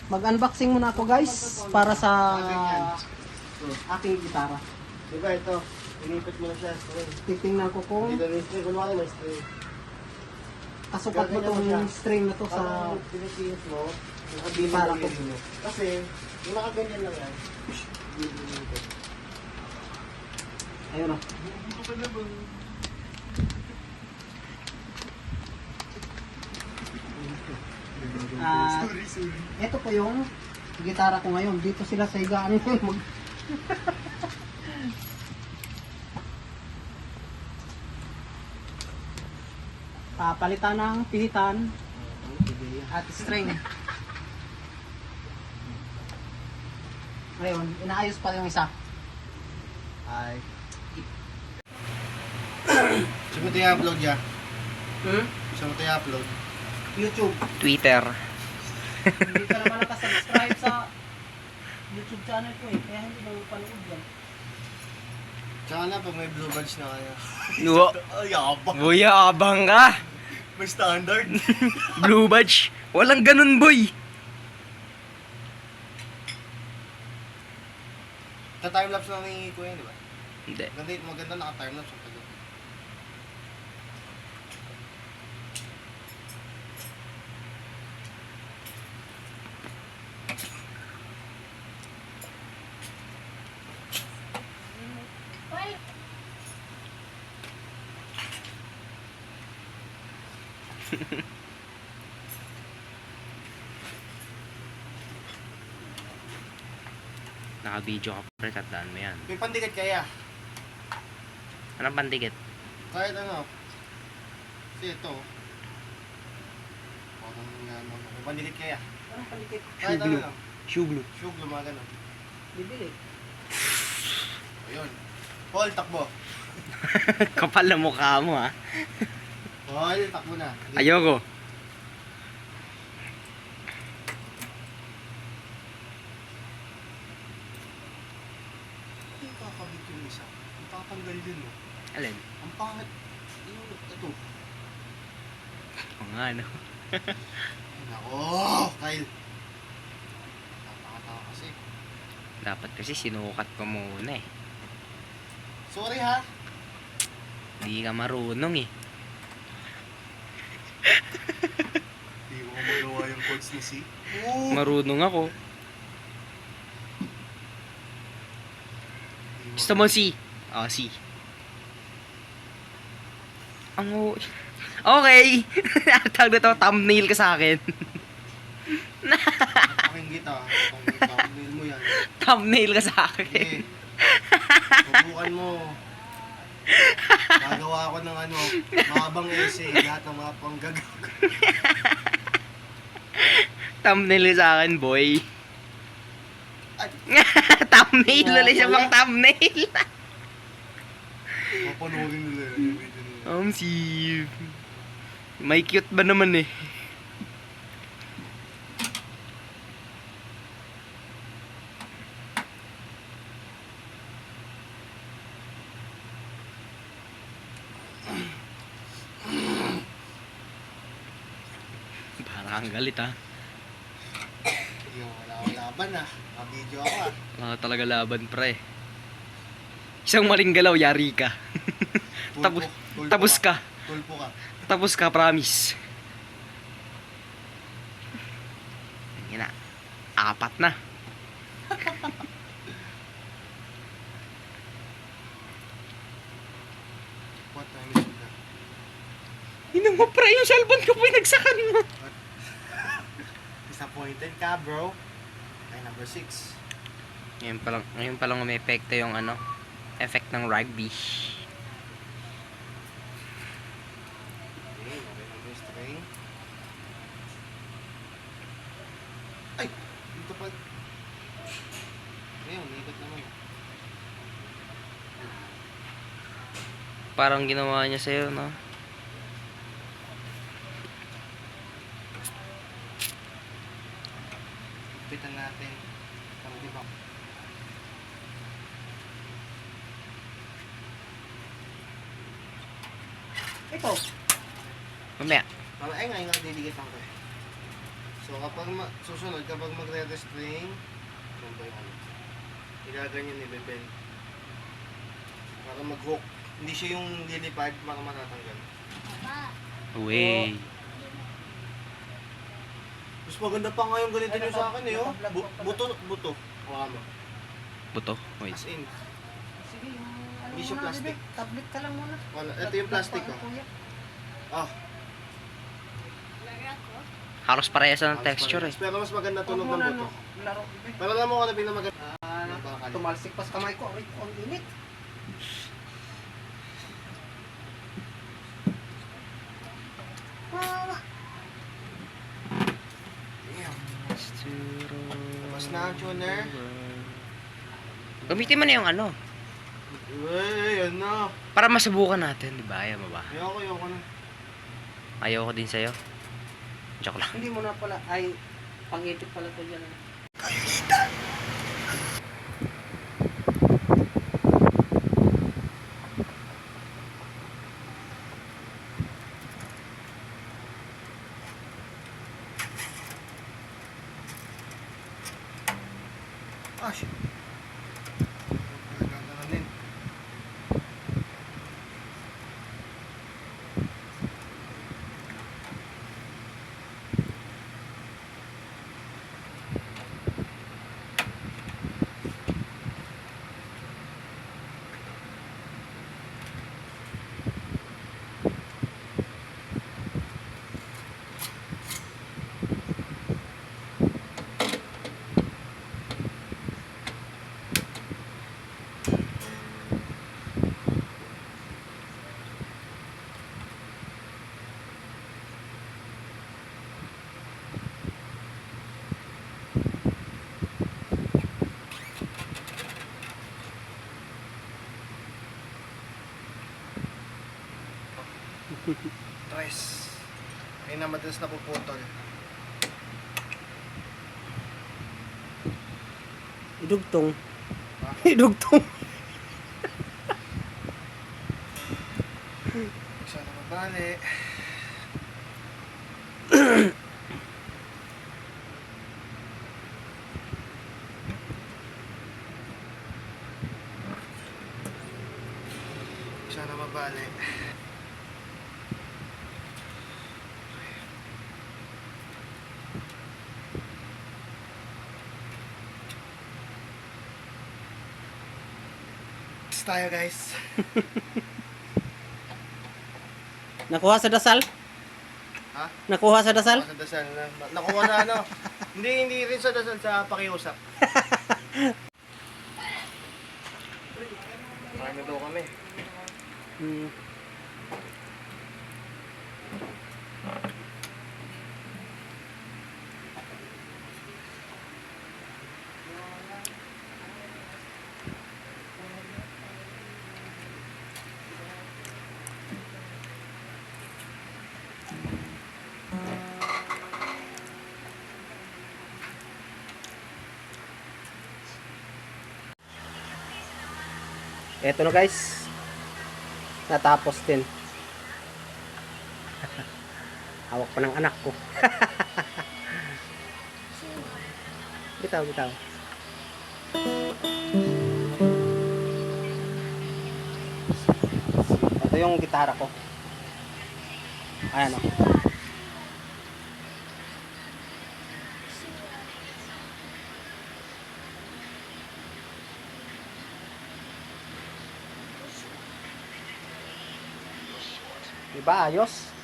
Mag-unboxing muna ako guys para sa aking gitara. Diba ito? Inipit mo na siya. Titingnan ko kung Dito may string. Kunwari may string. kasukat mo tong string na to sa Parang pinipihit mo. Nakabili Para mo ko. yun. Kasi, yung nakaganyan lang yan. ayun o. Ito po yung gitara ko ngayon. Dito sila sa higaan ngayon mag papalitan ng pihitan at string. Ngayon, inaayos pa yung isa. Ay. Gusto mo ito i-upload ya? Gusto mo ito i-upload? YouTube. Twitter. Hindi ka naman nakasubscribe sa YouTube channel ko eh. Kaya hindi mo panood yan. Tsaka na pag may blue badge na kaya. Nuwa. Ay, yabang. Buya, abang ka. May standard. Blue badge. Walang ganun, boy. Ka-timelapse lang ni Kuya, di ba? Hindi. Maganda naka-timelapse ang pag Naka-video ka pre, tandaan mo yan. May pandikit kaya. Anong pandikit? Kahit ano. Kasi ito. Parang nga naman. May pandikit kaya. Anong palikit? Kahit ano Shoe glue. lang. Shoe glue. Shoe glue, mga ganun. Bibili. Ayun. Paul, takbo. Kapal na mukha mo, ha? Paul, takbo na. Ayoko. Hindi kakabit yung isa. Ang tatanggal din, no? Alin? Ang pangit. Ito. O nga, no? Nako, Kyle. Napakatawa kasi. Dapat kasi sinukat ko muna eh. Sorry ha. Hindi ka marunong eh. Hindi mo magawa yung chords ni C. Marunong ako. Gusto mo si? Oh, si. Ang okay. Tawag na to, thumbnail ka sa akin. Pakinggan kita. Thumbnail mo yan. Thumbnail ka sa akin. Sige. Subukan mo. Gagawa ako ng ano, mahabang essay. Lahat ng mga panggagawa. Thumbnail ka sa akin, boy. Ay, Thumbnail ulit siya pang thumbnail. mapanoorin nila yung video nila. Si... May cute ba naman eh? Parang ang galit ha. Yung wala akong laban ah. Mabidyo ako ah. Wala talaga laban pre. Isang maling galaw, yari ka. Tulpo. Tapos ka. Tulpo ka. Tapos ka, promise. Yan na. 4 na. What time is it na? Inang mo pre, yung cellphone ko pinagsakan mo. Disappointed ka bro. Ay, number 6. Ngayon pa lang may epekto yung ano, effect ng rugby. Okay, number 3. Ay! Dito pa. Ngayon, ikot naman. Parang ginawa niya sa'yo, no? Pitan natin. Parang diba? Ito. Mamaya. Parang ay nga, didikit lang ko eh. So kapag susunod, kapag magre-restring, ano ba yung ano? Igaganyan ni Bebel. Para mag-hook. Hindi siya yung lilipad para matatanggal. Uy. Mas maganda pa nga yung ganito nyo sa akin eh, oh. Buto. Hawakan mo. Buto. Wait. As in. Sige, yung ano Hindi siya muna, plastic. bebe. Tablet ka lang muna. Wala. Ito yung plastic, oh. Kuya. Ah. Halos parehas ng texture eh. Pero mas maganda Huwag tunog mo ng na, buto. no, laro, bebe. Pero alam mo kung ano pinamaganda. Tumalsik pas kamay ko. Aray, ang init. Ah, Tapos na ang tuner. Gamitin mo na yung ano. Uy, yan na. Para masubukan natin, di ba? Ayaw mo ba? Ayoko na. Ayaw ko din sa'yo. Joke lang. hindi mo na pala. Ay, pang-edit pala to dyan. Ah, shit. Gaganon din. Tres. Ayun na, madalas na puputol. Idugtong. Ha? Idugtong. Sana mabali. Sana mabali. Tayo guys. Nakuha sa dasal? Ha? Nakuha sa dasal? Sa dasal na. Nakuha na ano. Hindi rin sa dasal, sa pakiusap. Kain na daw kami. Hmm. Eto na guys. Natapos din. Hawak pa ng anak ko. Bitaw. Ito yung gitara ko. Ayan o. Diba ayos?